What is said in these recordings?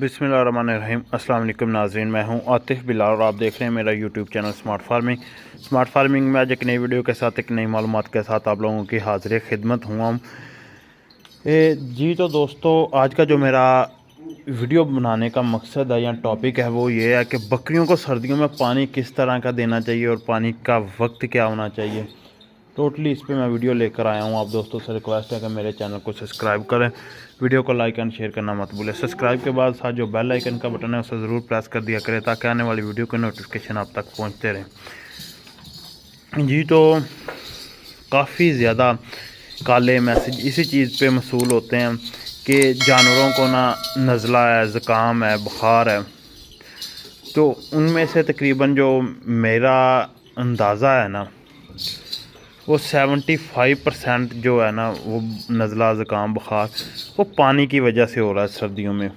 बिस्मिल्लाहिर्रहमानिर्रहीम। अस्सलाम वालेकुम नाज़रीन, मैं हूं आतिफ बिलाल और आप देख रहे हैं मेरा यूट्यूब चैनल स्मार्ट फार्मिंग में आज एक नई वीडियो के साथ एक नई मालूमात के साथ आप लोगों की हाज़िर खिदमत हुआ जी। तो दोस्तों, आज का जो मेरा वीडियो बनाने का मकसद है या टॉपिक है वो ये है कि बकरियों को सर्दियों में पानी किस तरह का देना चाहिए और पानी का वक्त क्या होना चाहिए। टोटली इस पे मैं वीडियो लेकर आया हूँ। आप दोस्तों से रिक्वेस्ट है कि मेरे चैनल को सब्सक्राइब करें, वीडियो को लाइक एंड शेयर करना मत भूलें। सब्सक्राइब के बाद साथ जो बेल आइकन का बटन है उसे ज़रूर प्रेस कर दिया करें ताकि आने वाली वीडियो के नोटिफिकेशन आप तक पहुँचते रहें जी। तो काफ़ी ज़्यादा काले मैसेज इसी चीज़ पे मसूल होते हैं कि जानवरों को ना नज़ला है, ज़ुकाम है, बुखार है। तो उनमें से तकरीबन जो मेरा अंदाज़ा है ना वो 75% जो है ना वो नज़ला, ज़ुकाम, बुखार वो पानी की वजह से हो रहा है सर्दियों में।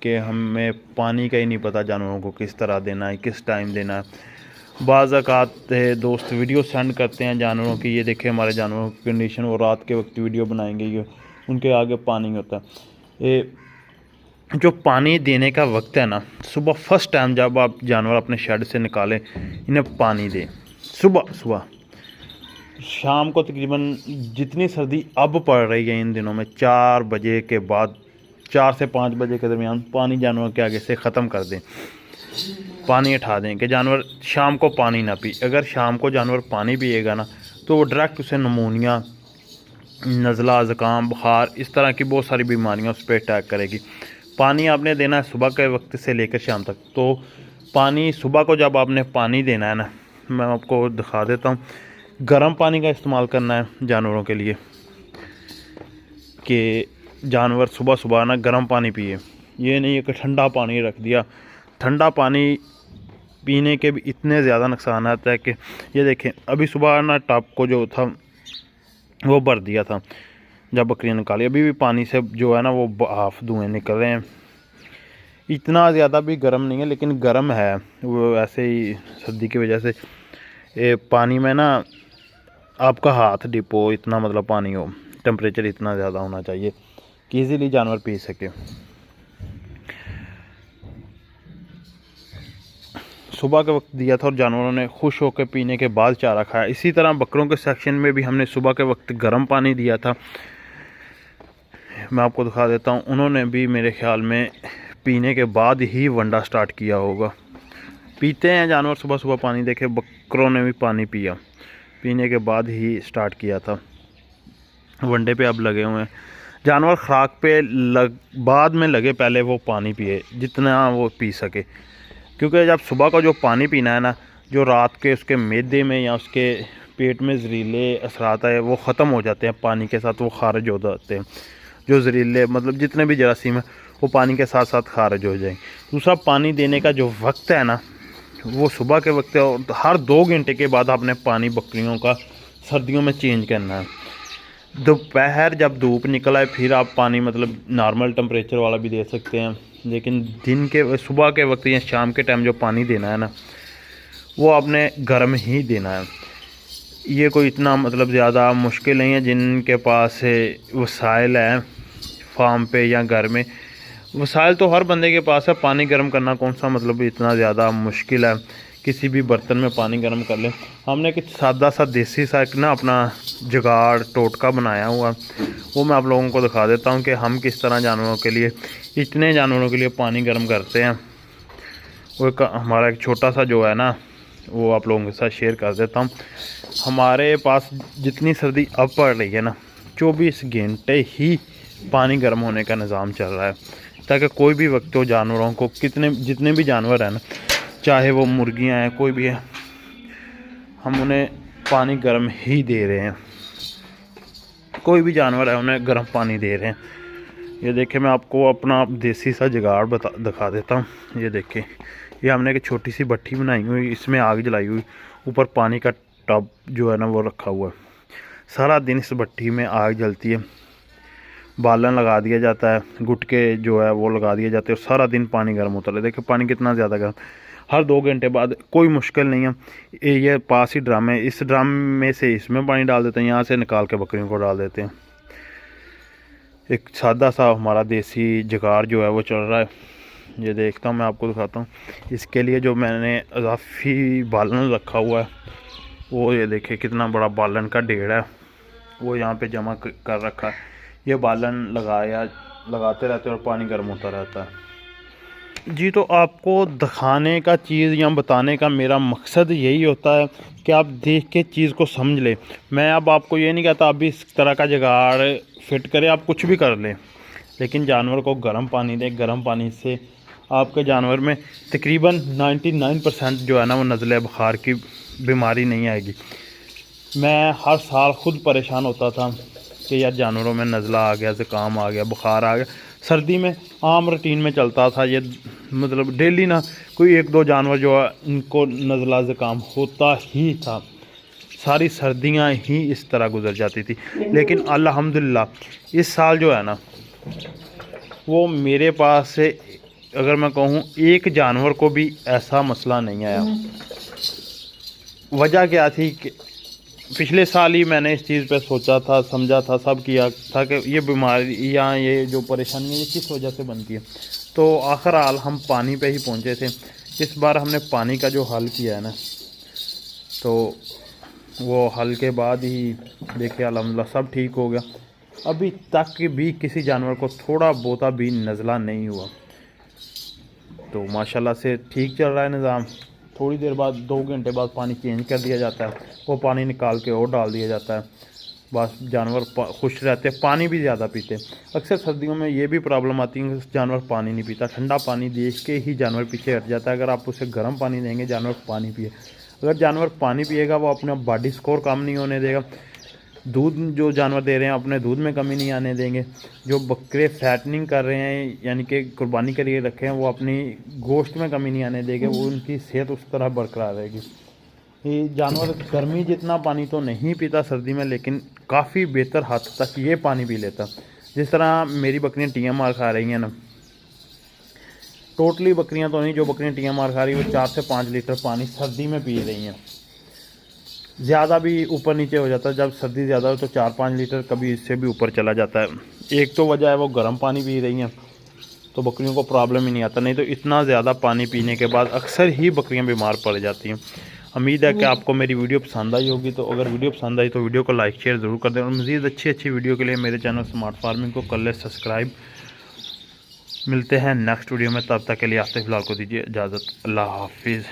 कि हमें पानी का ही नहीं पता जानवरों को किस तरह देना है, किस टाइम देना है। बाज़ औक़ात दोस्त वीडियो सेंड करते हैं जानवरों की, ये देखें हमारे जानवरों की कंडीशन, वो रात के वक्त वीडियो बनाएंगे, ये उनके आगे पानी होता है। ये जो पानी देने का वक्त है ना, सुबह फर्स्ट टाइम जब आप जानवर अपने शेड से निकालें, इन्हें पानी दें सुबह। शाम को तकरीबन जितनी सर्दी अब पड़ रही है इन दिनों में 4 बजे के बाद, 4 से 5 बजे के दरमियान पानी जानवर के आगे से ख़त्म कर दें, पानी हटा दें कि जानवर शाम को पानी ना पी। अगर शाम को जानवर पानी पिएगा ना तो वो डायरेक्ट उसे नमूनिया, नज़ला, ज़ुकाम, बुखार, इस तरह की बहुत सारी बीमारियां उस पर अटैक करेगी। पानी आपने देना है सुबह के वक्त से लेकर शाम तक। तो पानी सुबह को जब आपने पानी देना है ना, मैं आपको दिखा देता हूँ। गर्म पानी का इस्तेमाल करना है जानवरों के लिए कि जानवर सुबह सुबह ना गर्म पानी पिए। ये नहीं है कि ठंडा पानी रख दिया। ठंडा पानी पीने के भी इतने ज़्यादा नुकसान आता है कि ये देखें, अभी सुबह ना टब को जो था वो भर दिया था जब बकरियां निकाली, अभी भी पानी से जो है ना वो भाफ धुएँ निकल रहे हैं। इतना ज़्यादा भी गर्म नहीं है लेकिन गर्म है, वो ऐसे ही सर्दी की वजह से पानी में ना आपका हाथ डिप हो, इतना मतलब पानी हो, टेम्परेचर इतना ज़्यादा होना चाहिए कि इजीली जानवर पी सके। सुबह के वक्त दिया था और जानवरों ने खुश होकर पीने के बाद चारा खाया। इसी तरह बकरों के सेक्शन में भी हमने सुबह के वक्त गर्म पानी दिया था। मैं आपको दिखा देता हूँ, उन्होंने भी मेरे ख्याल में पीने के बाद ही वंडा स्टार्ट किया होगा। पीते हैं जानवर सुबह सुबह पानी, देखे बकरों ने भी पानी पिया, पीने के बाद ही स्टार्ट किया था। वनडे पे अब लगे हुए हैं जानवर, खुराक पे बाद में लगे, पहले वो पानी पिए जितना वो पी सके। क्योंकि जब सुबह का जो पानी पीना है ना, जो रात के उसके मैदे में या उसके पेट में जहरीले असरात है वो ख़त्म हो जाते हैं, पानी के साथ वो खारिज हो जाते हैं। जो जहरीले मतलब जितने भी जरासीम है वो पानी के साथ साथ खारिज हो जाएंगे। दूसरा, पानी देने का जो वक्त है ना वो सुबह के वक्त है और हर 2 घंटे के बाद आपने पानी बकरियों का सर्दियों में चेंज करना है। दोपहर जब धूप निकला है फिर आप पानी मतलब नॉर्मल टेम्परेचर वाला भी दे सकते हैं, लेकिन दिन के सुबह के वक्त या शाम के टाइम जो पानी देना है ना वो आपने गर्म ही देना है। ये कोई इतना मतलब ज़्यादा मुश्किल नहीं है। जिनके पास वसाइल है फार्म पे या घर में, वसाइल तो हर बंदे के पास है। पानी गर्म करना कौन सा मतलब इतना ज़्यादा मुश्किल है, किसी भी बर्तन में पानी गर्म कर ले। हमने कुछ सादा सा देसी सा एक ना अपना जुगाड़ टोटका बनाया हुआ, वो मैं आप लोगों को दिखा देता हूँ कि हम किस तरह जानवरों के लिए, इतने जानवरों के लिए पानी गर्म करते हैं। वो हमारा एक छोटा सा जो है ना वो आप लोगों के साथ शेयर कर देता हूँ। हमारे पास जितनी सर्दी अब पड़ रही है ना 24 घंटे ही पानी गर्म होने का निज़ाम चल रहा है ताकि कोई भी वक्त हो जानवरों को, जितने भी जानवर हैं ना, चाहे वो मुर्गियां हैं कोई भी है, हम उन्हें पानी गर्म ही दे रहे हैं। कोई भी जानवर है उन्हें गर्म पानी दे रहे हैं। ये देखें, मैं आपको अपना देसी सा जुगाड़ दिखा देता हूँ। ये देखें, ये हमने एक छोटी सी भट्टी बनाई हुई, इसमें आग जलाई हुई, ऊपर पानी का टब जो है ना वो रखा हुआ है। सारा दिन इस भट्टी में आग जलती है, बालन लगा दिया जाता है, गुटके जो है वो लगा दिए जाते हैं और सारा दिन पानी गर्म होता है। देखिए पानी कितना ज़्यादा गर्म, हर 2 घंटे बाद। कोई मुश्किल नहीं है, ये पास ही ड्रम है, इस ड्रम में से इसमें पानी डाल देते हैं, यहाँ से निकाल के बकरियों को डाल देते हैं। एक सादा सा हमारा देसी जुगाड़ जो है वो चल रहा है। ये देखता हूँ, मैं आपको दिखाता हूँ। इसके लिए जो मैंने इजाफी बालन रखा हुआ है वो ये देखिए कितना बड़ा बालन का ढेर है, वो यहाँ पे जमा कर रखा है। ये बालन लगाते रहते हैं और पानी गर्म होता रहता है जी। तो आपको दिखाने का चीज़ या बताने का मेरा मकसद यही होता है कि आप देख के चीज़ को समझ लें। मैं अब आपको ये नहीं कहता आप भी इस तरह का जुगाड़ फिट करें, आप कुछ भी कर लें, लेकिन जानवर को गर्म पानी दें। गर्म पानी से आपके जानवर में तकरीबन 99% जो है ना वो नज़ले बुखार की बीमारी नहीं आएगी। मैं हर साल ख़ुद परेशान होता था कि यार जानवरों में नज़ला आ गया, ज़ुकाम आ गया, बुखार आ गया। सर्दी में आम रूटीन में चलता था ये, मतलब डेली ना कोई 1-2 जानवर जो है इनको नज़ला ज़ुकाम होता ही था। सारी सर्दियां ही इस तरह गुजर जाती थी। लेकिन अल्हम्दुलिल्लाह इस साल जो है ना वो मेरे पास से अगर मैं कहूँ एक जानवर को भी ऐसा मसला नहीं आया। वजह क्या थी कि पिछले साल ही मैंने इस चीज़ पे सोचा था, समझा था, सब किया था कि ये बीमारी या ये जो परेशानियाँ ये किस वजह से बनती है। तो आखिर हाल हम पानी पे ही पहुँचे थे। इस बार हमने पानी का जो हल किया है ना, तो वो हल के बाद ही देखिए अल्हम्दुलिल्लाह सब ठीक हो गया। अभी तक भी किसी जानवर को थोड़ा बहुता भी नज़ला नहीं हुआ, तो माशाल्लाह से ठीक चल रहा है निज़ाम। थोड़ी देर बाद 2 घंटे बाद पानी चेंज कर दिया जाता है, वो पानी निकाल के और डाल दिया जाता है। बस जानवर खुश रहते हैं, पानी भी ज़्यादा पीते। अक्सर सर्दियों में ये भी प्रॉब्लम आती है कि जानवर पानी नहीं पीता। ठंडा पानी देख के ही जानवर पीछे हट जाता है। अगर आप उसे गर्म पानी देंगे जानवर पानी पिए। अगर जानवर पानी पिएगा वो अपना बॉडी स्कोर कम नहीं होने देगा। दूध जो जानवर दे रहे हैं अपने दूध में कमी नहीं आने देंगे। जो बकरे फैटनिंग कर रहे हैं यानी कि कुर्बानी के लिए रखे हैं वो अपनी गोश्त में कमी नहीं आने देंगे, वो उनकी सेहत उस तरह बरकरार रहेगी। ये जानवर गर्मी जितना पानी तो नहीं पीता सर्दी में, लेकिन काफ़ी बेहतर हद तक ये पानी पी लेता। जिस तरह मेरी बकरियाँ TMR खा रही हैं ना, टोटली बकरियाँ तो नहीं, जो बकरियाँ TMR खा रही हैं वो 4 से 5 लीटर पानी सर्दी में पी रही हैं। ज़्यादा भी ऊपर नीचे हो जाता है, जब सर्दी ज़्यादा हो तो 4-5 लीटर, कभी इससे भी ऊपर चला जाता है। एक तो वजह है वो गर्म पानी पी रही हैं, तो बकरियों को प्रॉब्लम ही नहीं आता। नहीं तो इतना ज़्यादा पानी पीने के बाद अक्सर ही बकरियां बीमार पड़ जाती हैं। उम्मीद है कि आपको मेरी वीडियो पसंद आई होगी। तो अगर वीडियो पसंद आई तो वीडियो को लाइक शेयर ज़रूर कर दें, और मज़ीद अच्छी वीडियो के लिए मेरे चैनल स्मार्ट फार्मिंग को कर ले सब्सक्राइब। मिलते हैं नेक्स्ट वीडियो में, तब तक के लिए आतिफ लाल को दीजिए इजाज़त। अल्लाह हाफिज़।